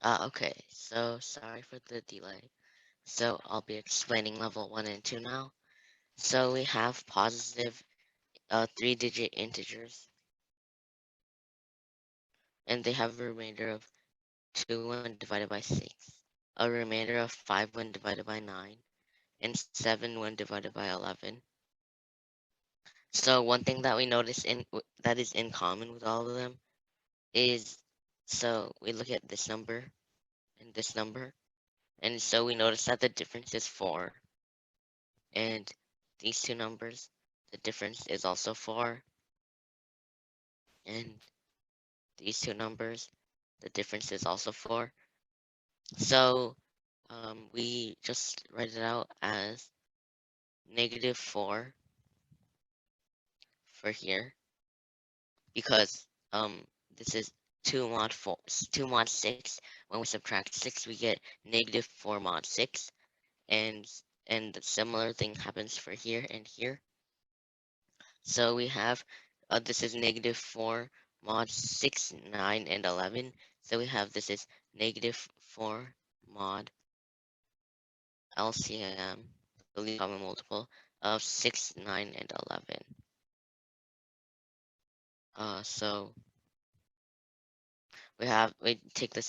Okay, so sorry for the delay. So I'll be explaining level 1 and 2 now. So we have positive 3-digit integers, and they have a remainder of 2 when divided by 6, a remainder of 5 when divided by 9, and 7 when divided by 11. So one thing that we notice that is in common with all of them is, so we look at this number and this number, and so we notice that the difference is 4, and these two numbers, the difference is also 4, and these two numbers, the difference is also 4. So we just write it out as -4 for here, because this is 2 mod 4, 2 mod 6. When we subtract 6, we get -4 mod 6, and the similar thing happens for here and here. So we have this is -4 mod 6, 9, and 11. So we have this is -4 mod LCM, the least common multiple of 6, 9, and 11. So we take the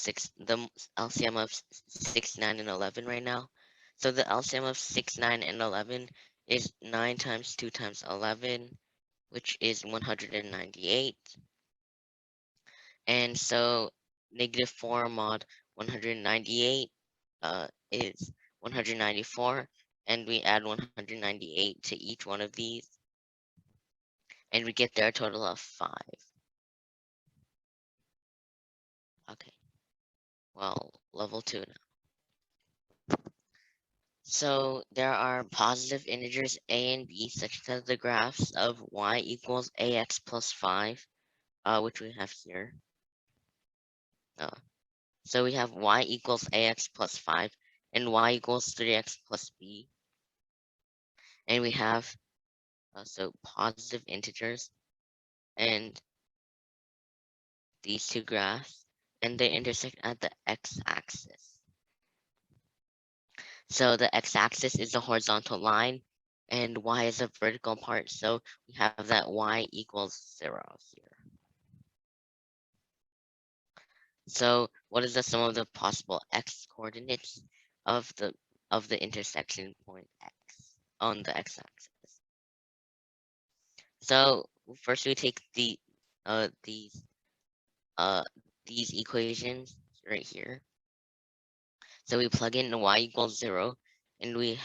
LCM of 6, 9, and 11 right now. So the LCM of 6, 9, and 11 is 9 times 2 times 11, which is 198. And so -4 mod 198 is 194, and we add 198 to each one of these, and we get there a total of 5. Okay, well, level 2 now. So there are positive integers a and b such that the graphs of y equals ax plus 5, which we have here. Uh, so we have y equals ax plus 5 and y equals 3x plus b. And we have so positive integers and these two graphs, and they intersect at the x-axis. So the x-axis is a horizontal line, and y is a vertical part, so we have that y equals 0 here. So what is the sum of the possible x coordinates of the intersection point x on the x-axis? So first we take uh these uh these equations right here. So we plug in y equals 0, and we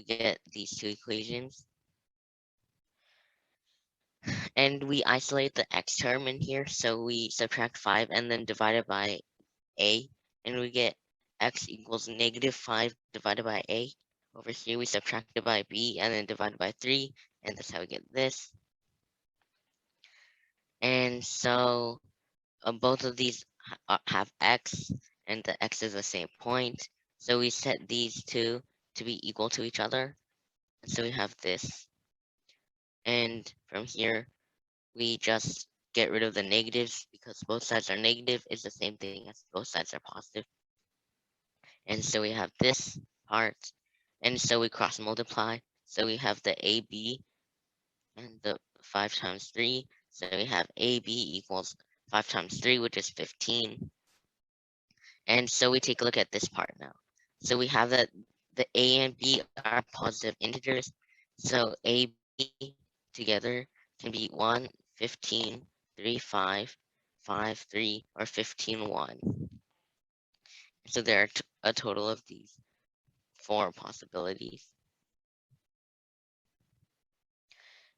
get these two equations, and we isolate the x term in here. So we subtract 5 and then divide it by a, and we get x equals -5 divided by a. Over here we subtract it by b and then divide it by 3, and that's how we get this. And so both of these have x, and the x is the same point. So we set these two to be equal to each other. And so we have this. And from here, we just get rid of the negatives because both sides are negative is the same thing as both sides are positive. And so we have this part. And so we cross multiply. So we have the AB and the 5 times 3. So we have AB equals 5 times 3, which is 15. And so we take a look at this part now. So we have that the a and b are positive integers. So a, b together can be 1, 15, 3, 5, 5, 3, or 15, 1. So there are a total of these 4 possibilities.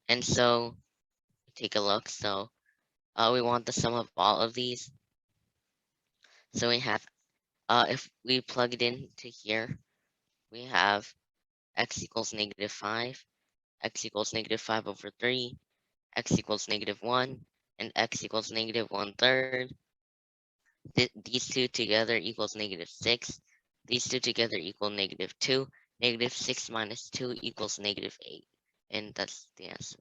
And so take a look. So we want the sum of all of these. So we have, if we plug it into here, we have x equals -5, x equals -5 over 3, x equals -1, and x equals -1/3. These two together equals -6. These two together equal -2. -6 minus 2 equals -8. And that's the answer.